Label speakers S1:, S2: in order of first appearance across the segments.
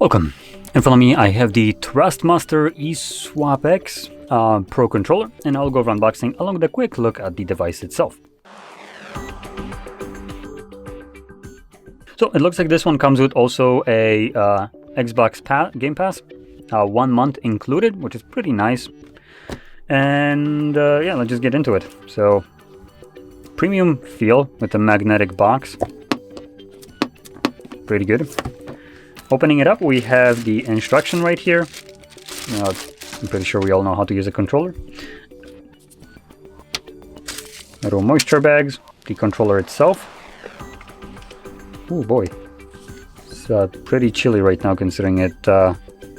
S1: Welcome. In front of me I have the Thrustmaster eSwap X Pro controller, and I'll go over unboxing along with a quick look at the device itself. So it looks like this one comes with also a Xbox Game Pass, 1 month included, which is pretty nice. And yeah, let's just get into it. So premium feel with the magnetic box, pretty good. Opening it up, we have the instruction right here. I'm pretty sure we all know how to use a controller. Little moisture bags, the controller itself. Oh boy, it's pretty chilly right now considering it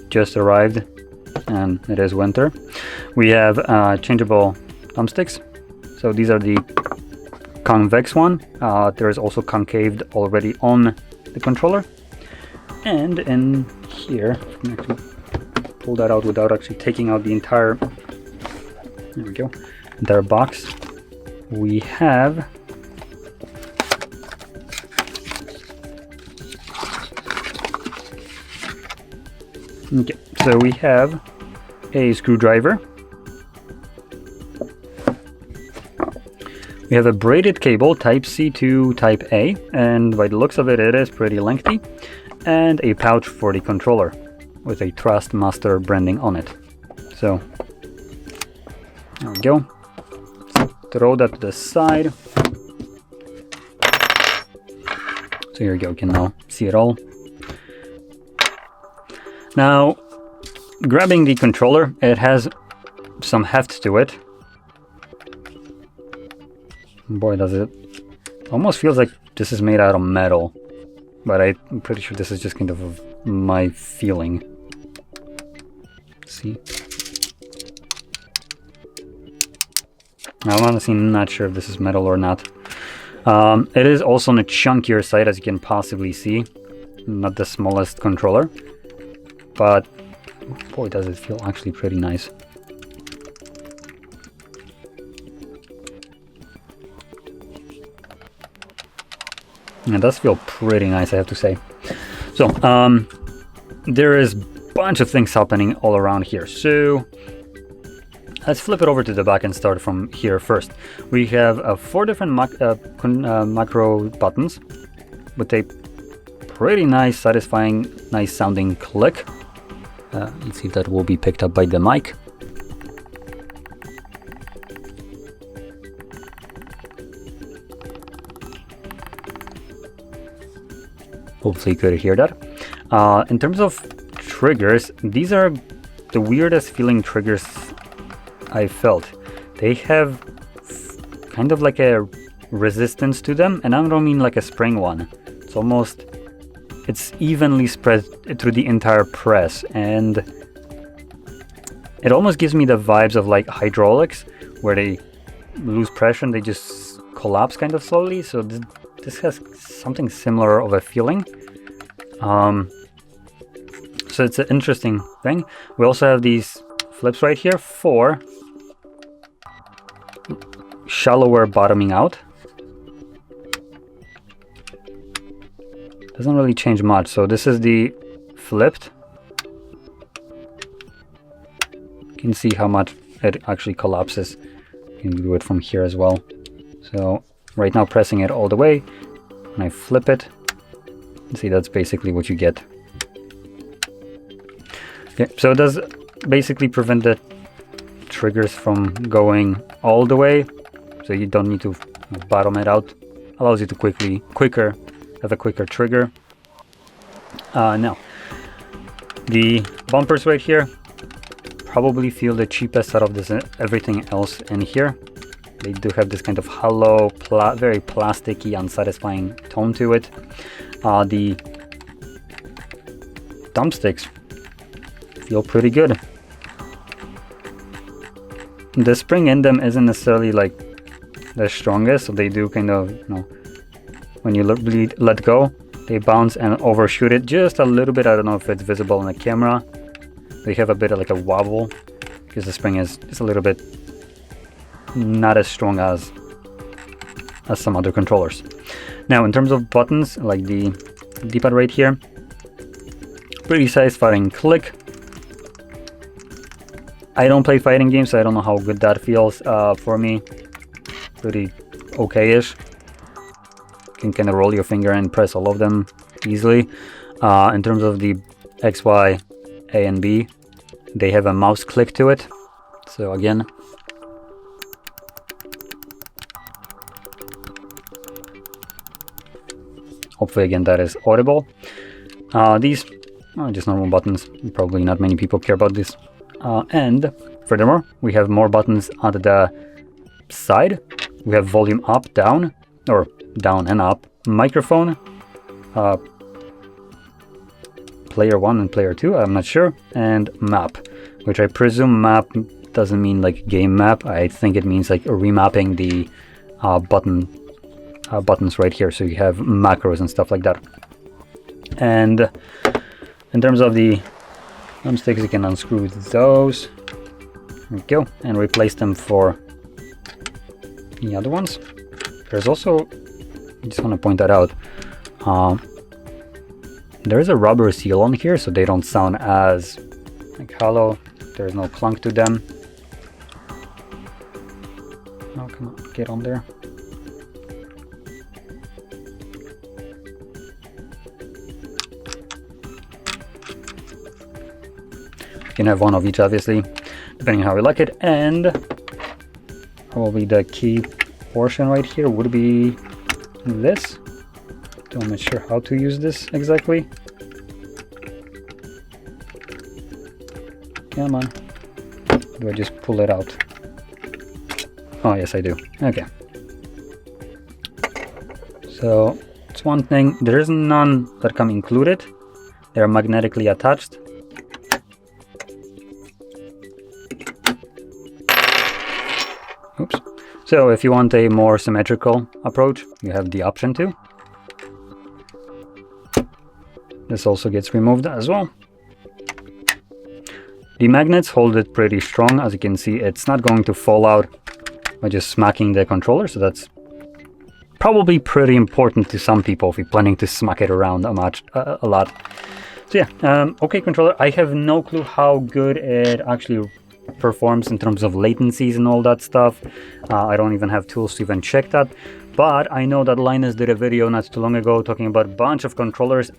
S1: just arrived and it is winter. We have changeable thumbsticks. So these are the convex one. There is also concaved already on the controller. And in here, I can actually pull that out without actually taking out the entire, there we go, entire box. We have okay, so we have a screwdriver. We have a braided cable, type C to type A, and by the looks of it, it is pretty lengthy. And a pouch for the controller with a Thrustmaster branding on it. So there we go. Throw that to the side. So here we go, you can now see it all. Now, grabbing the controller, it has some heft to it. Boy, does it. Almost feels like this is made out of metal. But I'm pretty sure this is just kind of my feeling. Let's see. I'm honestly not sure if this is metal or not. It is also on the chunkier side, as you can possibly see. Not the smallest controller. But boy, does it feel actually pretty nice. It does feel pretty nice, I have to say. So, there is a bunch of things happening all around here. So, let's flip it over to the back and start from here first. We have 4 different macro buttons with a pretty nice, satisfying, nice sounding click. Let's see if that will be picked up by the mic. Hopefully you could hear that. In terms of triggers, these are the weirdest feeling triggers I felt. They have kind of like a resistance to them, and I don't mean like a spring one. It's evenly spread through the entire press, and it almost gives me the vibes of like hydraulics, where they lose pressure and they just collapse kind of slowly. So this has something similar of a feeling. So it's an interesting thing. We also have these flips right here for shallower bottoming out. Doesn't really change much. So this is the flipped. You can see how much it actually collapses. You can do it from here as well. So right now pressing it all the way, and I flip it. See, that's basically what you get. Okay, so it does basically prevent the triggers from going all the way, so you don't need to bottom it out. Allows you to have a quicker trigger. Now, the bumpers right here probably feel the cheapest out of this everything else in here. They do have this kind of hollow, very plasticky, unsatisfying tone to it. The thumbsticks feel pretty good. The spring in them isn't necessarily like the strongest, so they do kind of, when you let go, they bounce and overshoot it just a little bit. I don't know if it's visible on the camera. They have a bit of like a wobble because the spring is just a little bit not as strong as some other controllers. Now, in terms of buttons, like the D-pad right here, Pretty satisfying click. I don't play fighting games, so I don't know how good that feels. For me, pretty okay-ish. You can kind of roll your finger and press all of them easily. In terms of the X, Y, A, and B, they have a mouse click to it. So again, hopefully again that is audible. These are just normal buttons. Probably not many people care about this. And furthermore, we have more buttons on the side. We have volume up, down, or down and up, microphone, player 1 and player 2, I'm not sure, and map, which I presume map doesn't mean like game map. I think it means like remapping the buttons right here, so you have macros and stuff like that. And in terms of the thumbsticks, you can unscrew those. There we go, and replace them for the other ones. There's also, I just want to point that out, there is a rubber seal on here, so they don't sound as like hollow. There's no clunk to them. Oh, come on, get on there. You can have one of each, obviously, depending on how you like it. And probably the key portion right here would be this. I'm not sure how to use this exactly. Come on. Do I just pull it out? Oh, yes, I do. Okay. So it's one thing. There is none that come included. They are magnetically attached. Oops. So if you want a more symmetrical approach, you have the option to. This also gets removed as well. The magnets hold it pretty strong. As you can see, it's not going to fall out by just smacking the controller, so that's probably pretty important to some people if you're planning to smack it around a lot. So yeah, okay controller. I have no clue how good it actually performs in terms of latencies and all that stuff. I don't even have tools to even check that, but I know that Linus did a video not too long ago talking about a bunch of controllers.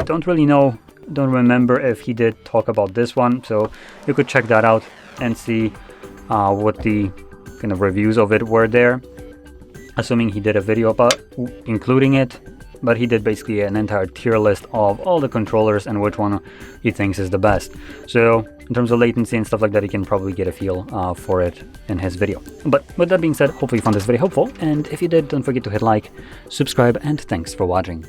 S1: Don't remember if he did talk about this one, so you could check that out and see what the kind of reviews of it were there, assuming he did a video about including it. But he did basically an entire tier list of all the controllers and which one he thinks is the best. So in terms of latency and stuff like that, you can probably get a feel for it in his video. But with that being said, hopefully you found this very helpful, and if you did, don't forget to hit like, subscribe, and thanks for watching.